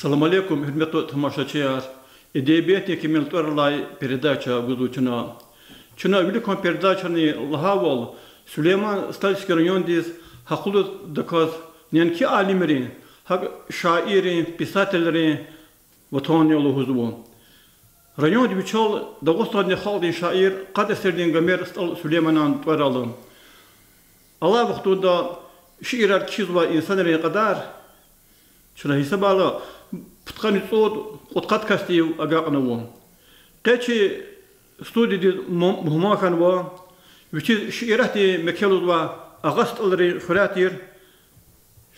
Салам алейкум, hürmetli тамашачılar. Edebiyat ekimiltorlay передача ведучина. Чуна великом передачани Лахавол, Сулейман Стальский район дис хакулу доказ нянки алимери, хак шаири, писательери ватони лухузу. Район дибичол дагостадни халди шаир кад эсердин гамер Сулейманан тваралым. Allah vaxtunda şiirler kizva insanlara kadar şuna hesabala putkan tsod qotqat kastiy agaqnawo qachi studi muhmakan wa vichi şiirati mekelud wa agast alri khuratir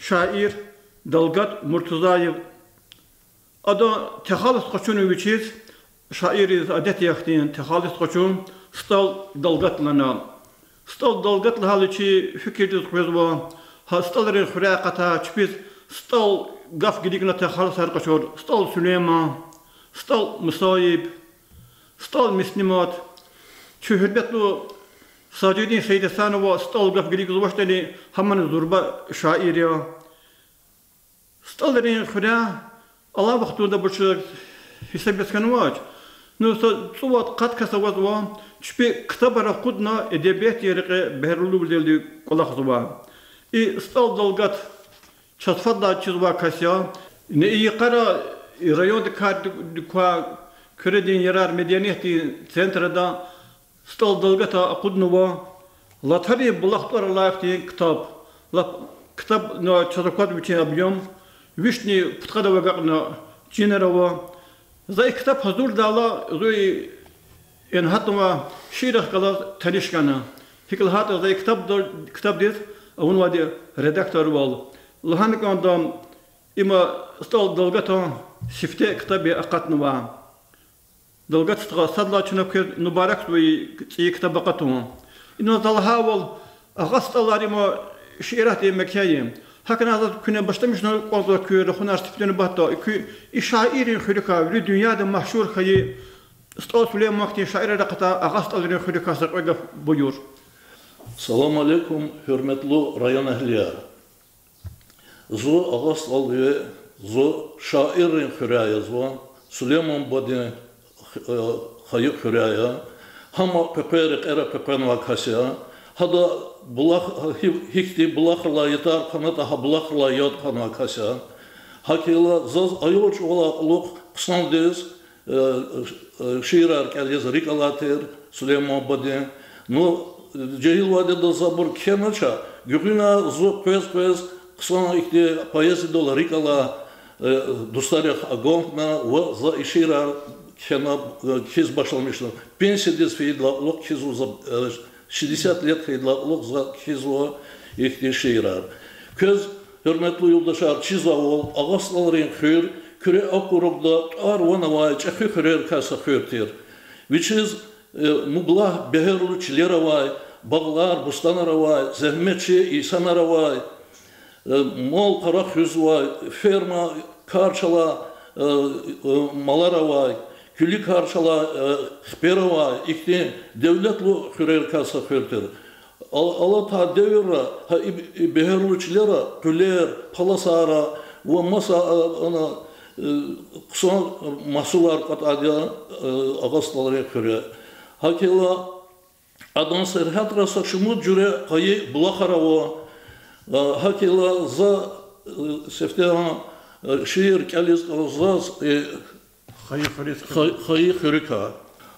şair Dalgat Murtazayev ada taxalus qochunu vichiz şairi adet yaxtin taxalus qochun stal dalgatlana Stal dalgatlı halıçı fikirdiz kızwa hastaların xuraqata çipiz stal gaf gidigna taxal sarqaşor stal Süleyman stal Musayib stal Mislimat çühürbetlu Sajidin Seydesanova stal gaf gidig zvaştani hamman zurba şairiya stalların xura Allah vaxtunda burçu hesabetkanwaj no suvat qat kasawazwa Çüpe kitabara kudna edebiyat yerine behrulu bildirdi kolakzuba. Stal dalgat çatfadla çizva kasya. Ne iyi kara rayonda kardikwa kredin yarar medeniyeti centrada stal dalgata kudnuva. Latari bulaklar layıktı kitap. Kitap no çatfad biçen abiyom. Vişni putkada vagakna cinerava. Zay kitap hazır dala zoy En hatma şiirah kala tanışkana. Hikal hatta zay kitap dit. Avun vadi redaktör bol. Lahan kandam ima stal dalgata sifte kitabı aqatnwa. Dalgat stra sadla çunap nubarak ve kitap aqatwa. İno dalha bol ağastalar ima şiirah Mekke'ye. Hakana da küne başlamışlar qazla köre xunar tiplerini batta. Şairin xulika dünyada mahşur xayi Stal Süleyman Makti şair raqata ağast alırın xurikası qoyga buyur. Salam aleykum hürmetli rayon ehliya. Zo ağast alıyor, zo şairin xuraya zo Süleyman badi xayı xuraya. Hama peperik era pepen vakasya. Hada bulaq hikti bulaqla yetar kanata ha bulaqla yot kan vakasya. Hakila zaz ayoç ola uluq qısandız şiirar keliz rikalater Süleyman Badi no cehil vadede zabur kenaça güqina zo pes qısan ikti poezi dola rikala dostları agomna ve za şiirar kena kiz başlamışlar pensiya feyidla uluk kiz uza 60 let feyidla uluk za kiz o ikti şiirar köz hürmetli yoldaşlar çizavol ağaslaların xür Küre okurukda arvanavay çakı xürer kasa xürtir. Which is mublah beherulu çileravay, bağlar bustanavay, zehmetçi insanavay, mol qara xüzvay, ferma karçala malaravay, külü karçala xperavay, ikti devletlu xürer kasa xürtir. Allah ta devirra beherulu çilera, küler, palasara ve masa ana Kısan masular katadya ağastalara göre. Hakela adan serhat rasa şumut cüre kayı bulakharava. Hakela za seftera şiir keliz zaz kayı hürika.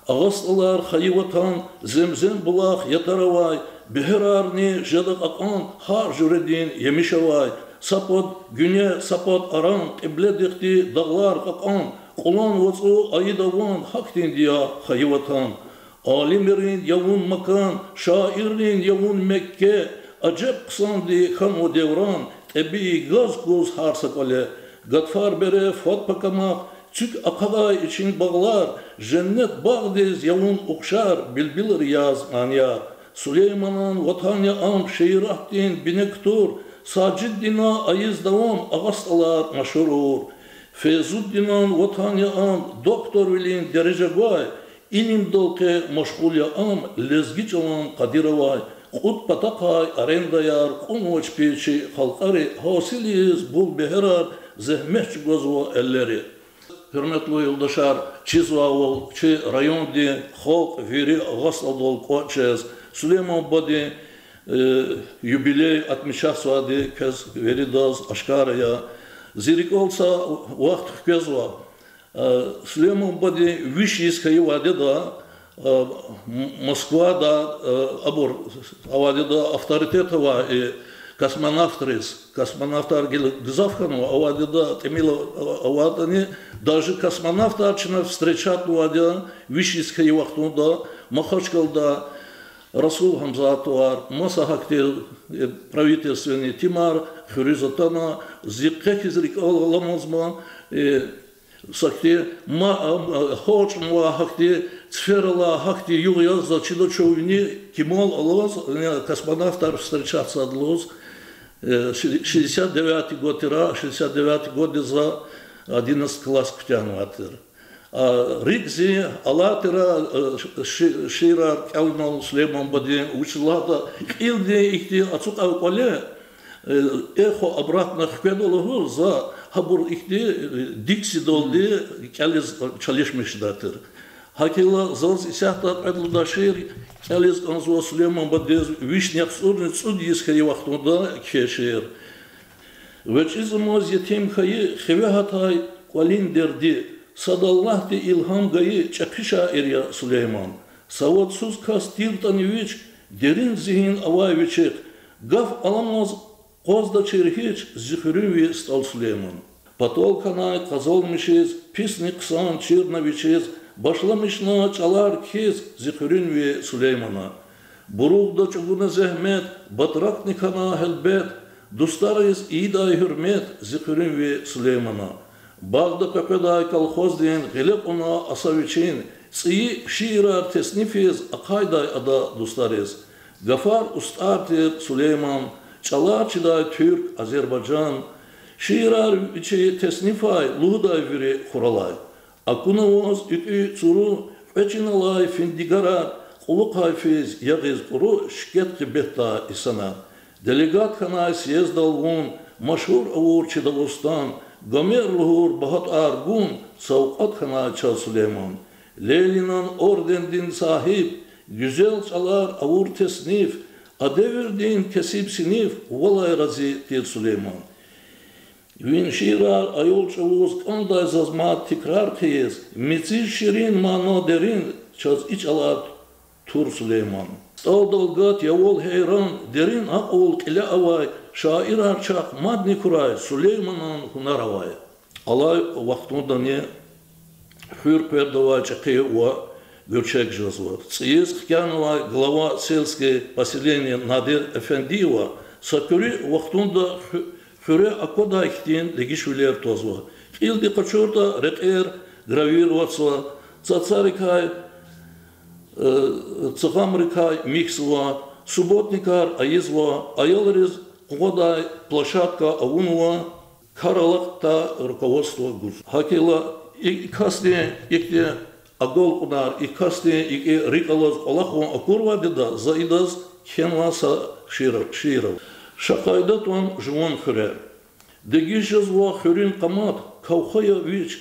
Ağastalar kayı vatan zemzem bulak yataravay. Beherarni jadak akan har cüredin yemişavay. Sapot güne sapot aran ibledikti dağlar kakan Kulan vatsu ayıdavan haktin diya hayvatan Alimlerin yavun makan şairin yavun Mekke Acep kısandi kan o devran Ebi gaz kuz harsakale Gatfar bere fat pakamak Çık akada için bağlar Cennet bağdez yavun ukşar Bilbilir yaz manyar Süleyman'ın vatanya am şehirahdin binektur Saciddina ayız davam ağastalar maşhurur. Feyzuddinan vatanya am doktor vilin derece vay. İlim dolke maşgulya am lezgiç olan kadiravay. Kut patakay arendayar konvoç peçi halkari hasiliz bul beherar zehmet gözü elleri. Hürmetli yoldaşlar, Çizvavol, Çi rayonda halk veri ağasladol koçez, Süleyman Badi юбилей отмечался кез веридаз ашкарая зириkolsa вахт кезва Süleyman Badi вишийская вадеда Москва да абор авадеда авторитетова и космонавтар гизавхану авадеда темила авадани даже космонавтарчина встречат вадеда вишийская вахтунда Махачкалда Расул Хамзатуар, Масахакти правительственный Тимар, Хюризатана, Зиккех изрик Аламазма, Сахти, Хоч Муахакти, Цферала Хакти, Югяз, Зачидо Човни, Кимол Алоз, космонавтар встречаться Адлоз, 69 год Ира, 69 год за 11 класс Ктянуатер. Ригзи, Алатера, Шира, Калнал, Сулейман Бади, Учлата, Илди, Ихти, Ацук Аукале, Эхо обратно Хведолу за Хабур Ихти, Дикси Долди, Кализ Чалишмишдатер. Хакила Залз Исяхта Педлудашир, Кализ Анзуа Сулейман Бади, Вишняк Сурниц, Судьис Хаевахтунда, Кешир. Вечизмоз Ятим Хаи, Хевехатай, Квалин Дерди, Садаллахти илхам гаи чапиша эрия Сулейман. Саводсуз кастил таневич дерин зихин аваевичек. Гав аламаз козда черхич зихрюви стал Сулейман. Патолканай казалмишез, писни ксан чирнавичез, башламишна чалар кез зихрюви Сулеймана. Буругда чугуна зехмет, батракникана хелбет, дустарыз идай хюрмет зихрюви Сулеймана. Bağda Pepeday kolxozdin gelip ona asaviçin tsiyi şiirar tesnifiz akayday ada dostlarız. Gafar ustartir Süleyman çalar çıday Türk Azerbaycan şiirar içi tesnifay luğday viri kuralay. Akunavoz ütü tsuru peçinalay findigara kuluk hayfiz yagiz kuru şiket kibetta isana. Delegat kanay siyezdalgun maşhur avur çıdavustan Gamer luhur bahat argun savkat kana çal Süleyman. Leylinan ordendin sahip, güzel çalar avur tesnif, adevirdin kesip sinif, valay razi tir Süleyman. Vin şirar ayol çavuz kanday zazmat tikrar kıyız, mitsi şirin mano derin, çaz iç alar tur Süleyman. Dal-dalgat yavol heyran, derin ak ol kile avay, şair arçak madni kuray, Süleyman'ın hunar avay. Alay vaktunda ne hür perdavay çakı va görçek жазва. Циез Хкянова, глава сельского поселения Надир Эфендиева, сакюри вақтunda hüre akoda ihtin legişviler tozva. İldi kaçorda rek'er gravироваться, цацарикай, цахамрикай миксва, субботникар аизва, аялриз Годай, площадка Аунова, Каралакта, руководство ГУЗ. Хакила и касне, и агол удар, и касне, и рикалоз Аллаху акурва деда, заидаз хенваса широв. Шакайдат он живон хюре. Дегижазва хюрин камат, каухая вич,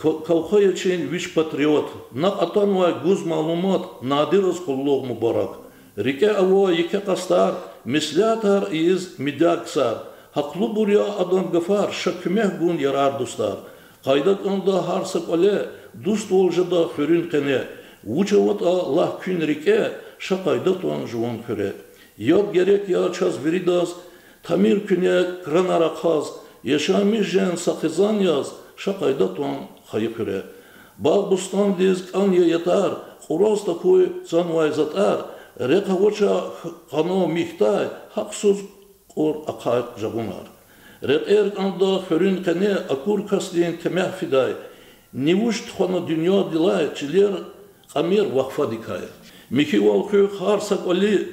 каухая чейн вич патриот. На атанва ГУЗ малумат, надираз куллог мубарак. Рике аво еке кастар, Мислятар из Медяксар. Haklı buraya adam gafar, şakümeh gun yarar dostlar. Kaydak anda harsak ale, dost olcada hürün kene. Uçavat Allah kün rike, şakaydat on juvan höre. Yad gerek ya çaz viridaz, tamir küne kranara kaz. Yaşamış jen sakızan yaz, şakaydat on hayıp höre. Bağ bustan diz kanya yatar, Хороз такой занвай затар, река воча хано михтай, хаксуз ор акайт жагунар. Рекер анда хөрün кане акур каслин темeh fiday. Невуш тхона dünya dilay, çiler kamir vakfa dikay. Miki walkı harsak oli,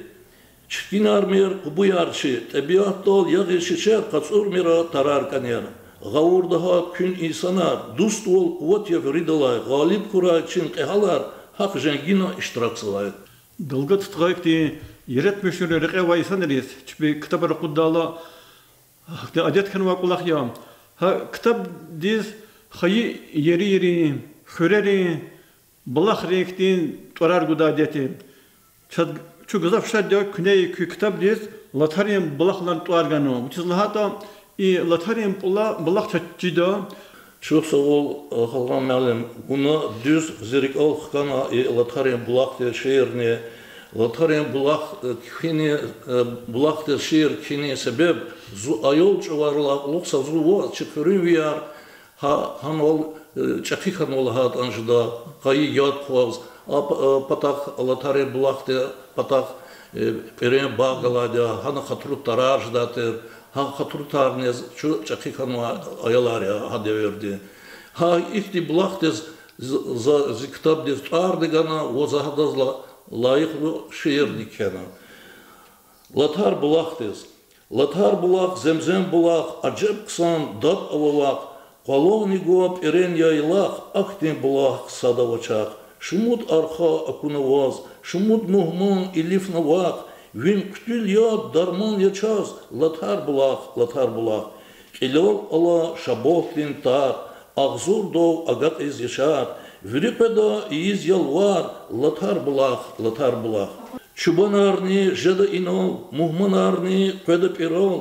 çkinar mir kubuyarçı, tabiat dol yağı şişer, katsur mira tarar kanyer. Gavur daha kün insanar, dust ol kuvat yevridalay, galip kuray çin kehalar, hak jengina iştiraksalay. Долго тутгайкти ерет мешүрэ рекэ вайсан рис чби китабар куддала адет хан вакулах ям Ha kitap diz hayı yeri hüreri balak renktin torar gudadeti. Şu gazaf şadda küney kitap diz latariyem balaklan toargano. Çizlahata latariyem balak çatçıda. Çok sağ ol Halran Məlim. Bunu düz zirik al kana latariyem balak der şehirne. Latariyem balak der şehir kini sebep ayol çuvarla olsa zuva çıkırın viyar. Hanol çakikan olahat anjda kayı yad koz. Patak latariyem balak der patak peren bağgaladı. Hanı hatırı tarajdadır. Ha hatırtarnez şu çakikan ayalar ya hadi verdi. Ha ihti bulaqtez za kitap dez ardagana o zahadazla layıklı şiir dikene. Latar bulaqtez. Latar bulaq zemzem bulaq acep kısan dat avalaq qalovni gop eren yaylaq aktin bulaq sadavaçaq. Şumut arxa akunavaz, şumut muhmun ilif navaq. Vin kütül ya darman yaşaz, latar bulaq. Elol ala şabohtin tar, ağzur dov agat iz yaşar. Viripeda iz yalvar, latar bulaq. Çubanarni jada inol, muhmanarni peda pirol.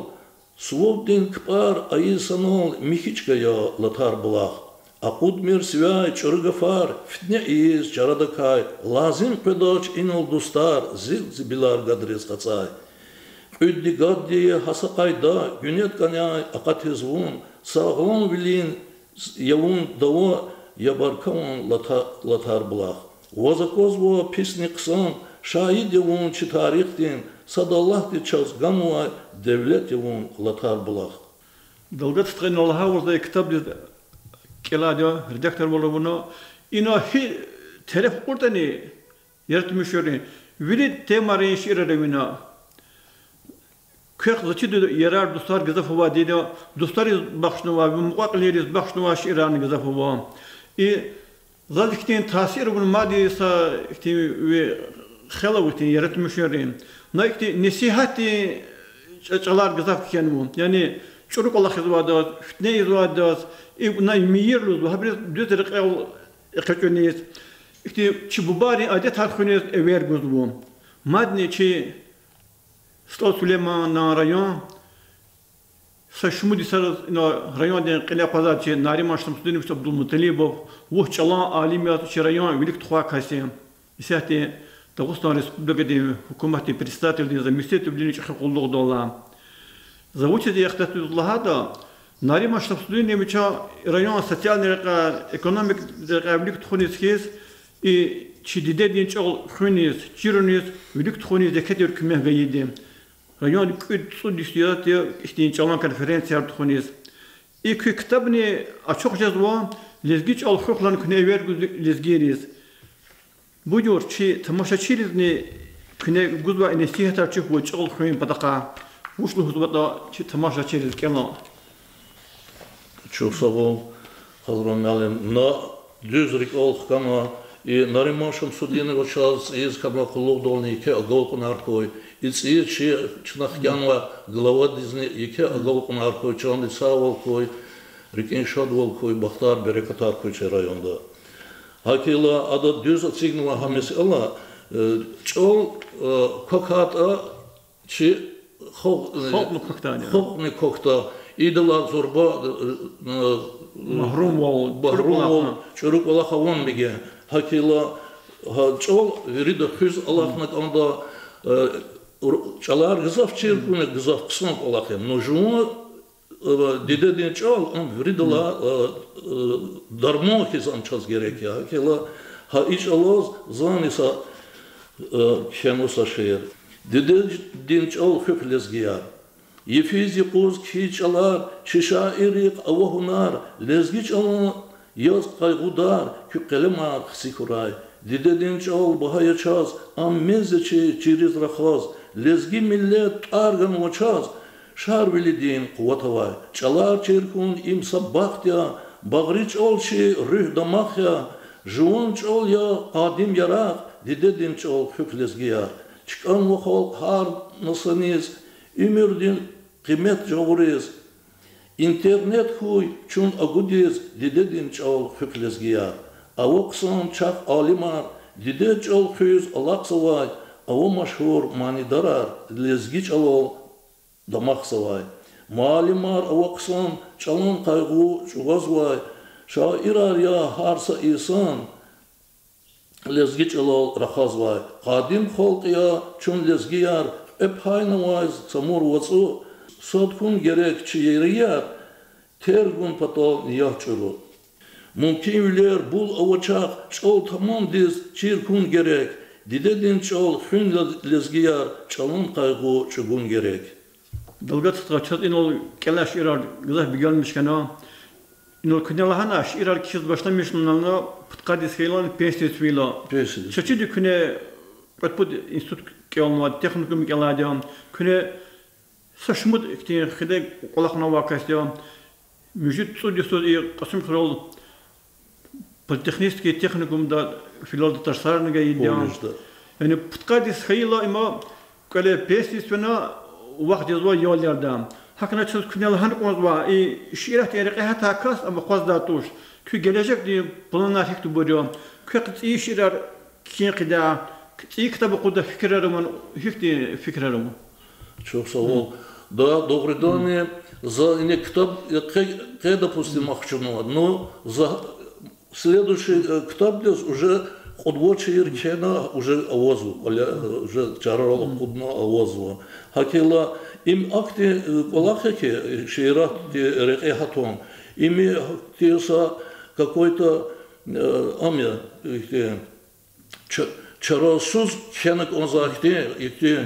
Svobdin kpar ayısanol, mihiçkaya latar bulaq. Akudmir svay çorgafar, fitne iz çaradakay, lazim pedaç inol dostar, zil zibilar gadriz katsay. Üddi gaddi hasakayda, günet kanyay akatizvun, sağlam bilin yavun dava yabarkavan latar bulaq. Vazakozvo pisni kısan, şahid yavun çi tarihtin, sadallah di çazganvay, devlet yavun latar bulaq. Dalga tutqan olaha orada kitap Keladio redaktör bolu bunu ino hi telef kurtani yaratmış yeri vili temarin şiirde bina kök zaçı yarar dostlar gazaf vadide dostlar baxşnova muqaqleriz baxşnova şiiranı gazaf va zaliktin tasir bunu madisa ve xalavutin yaratmış yeri nakti nesihati çalar gazaf kenmu yani çocuk Allah hizvadas fitne hizvadas İbna miyirluz bu habire düzerek ekçönüz. İşte çibubari adet harfünüz ever gözbum. Madne çi Sto Süleyman rayon saşmudi sarız rayon den qila pazar çi nari maştım studeni işte Abdul Mutalibov bu çalan alimiyat çi rayon bilik tuğa kasem. İsahte Dağıstan Respublika'da hükümeti представитель заместитель çi qulluq dolan. Завучи яхтатуллаха да Nari maştap studeni miça rayon sosyal ekonomik rekablik txuniskiz çidide din çol xuniz çiruniz bilik txuniz deket hükümet gayidi rayon küt sudistiyat işte çalan konferansiya txuniz iki kitabni açık yazwa lezgiç al xuklan knever lezgiriz bu jor çi tamaşaçilizni kne guzba nesihat açık bu çol xuin pataqa uşlu huzbata çi tamaşaçiliz kenan Çok sağ ol, Halran Məlim. Na düzrik ol kama narimasham sudini ochaz iz kama kulluq dolni iki agolqun arkoy. İçi çi çnaqyanwa glava dizni iki agolqun arkoy çandi savol koy. Rikin şadvol koy Baxtar Berekat arkoy rayonda. Hakila ada düz signala hamis Allah çol kokata çi xokni kokta İdila zorba mahrum ol çörük ola havan bige hakila çol verida hüz Allah'ına anda çalar gızaf çirpune gızaf kısmak ola hem nojumu didedin çol veridala darmo hizam çaz gerek ya hakila ha iç alaz zanisa kemusa şehir didedin çol hüklezgiya Yefizi kuz kiçalar, şişairik avahunar, lezgiç alın yaz kaygudar, kükelema ksikuray. Didedin çal bahaya çaz, ammezeçi çiriz rakhaz, lezgi millet argan vaçaz, şarvilidin kuvatavay. Çalar çirkun imsa bahtya, bağriç olçi rüh damakya, juvun çal ya qadim yarak, didedin çal küklezgiya. Çıkan vakal har nasaniz, Ümürdün kıymet çoğuruyuz. Internet хуй чун агудез дидедин чал хыклезгия. Авоксан чак алимар диде чал хюз алаксавай. Аво машхур манидарар лезги чалол дамахсавай. Малимар авоксан чалон кайгу чугазвай. Шаирар я харса исан лезги чалол рахазвай. Кадим холкия чун лезгияр эпхайнавайз самур вацу. Sotkun gerekçi yeriye tergun patol niyahçuru. Mümkünler bul avaçak çol tamam diz çirkun gerek. Didedin çol hün lezgiyar çalın kaygı çugun gerek. Dalga tutacağız inol kelaş irar güzel bir gelmişken o. İnol künelahana irar kişiz başlamışlarına putka diskeylan pestisvila. Pestis. Çeçidi küne patpud institut kelma teknikum keladyan küne Saşmut iktiyan xide qolaqna vakasya müjit studiyosu qasım xirol Politexniski texnikumda filolda tarsarına gaydiyan. Yani putkadis xeyla ima kale pestisvena vaqt yazwa yollardan. Hakına çöz künelhan qozwa şirat eriqe hata kas ama qozda tuş. Kü gelecek diye planlar hiktu buriyor. Kü qit'i şirar kiyen qida qit'i kitabı quda fikrarım. Çok sağ ol. Да, добрый день. За не китап, допустим, махчуну, но за следующий китап уже ходвочи иркена уже авозу, уже чарала худно авозу. Хакела им акти колахеки шират рехатон. Ими тиса какой-то амя чаросуз хенек он захте ихти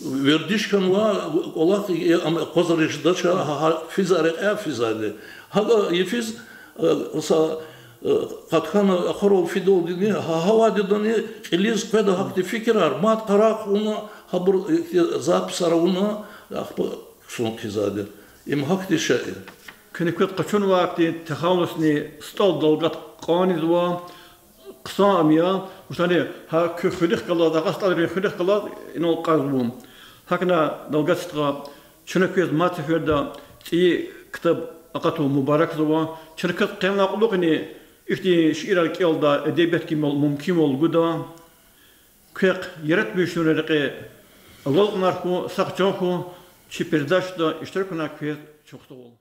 Вердишканва олах козарышдача физаре физаде. Хага ефиз са каткана хорол фидол дини хавадидани илиз кеда хакти фикрар мат карак уна хабур записара уна ахпа сон кизаде. Им хакти шай. Кенекет качун вакти тахалусни стол долгат qanizwa qsamya uştani ha küfürlük qalada qastal küfürlük qalad inol qazbum. Hakna dalgastra çünekez matferda ti kitap aqatu mubarak zwa çüneket qemna quluqni ifti şiiral qiyalda edebiyat ki mumkin olguda kıq yarat büşüneriqi awal narxu saqçoxu çi perdashda iştirakna kez çoxtu ol.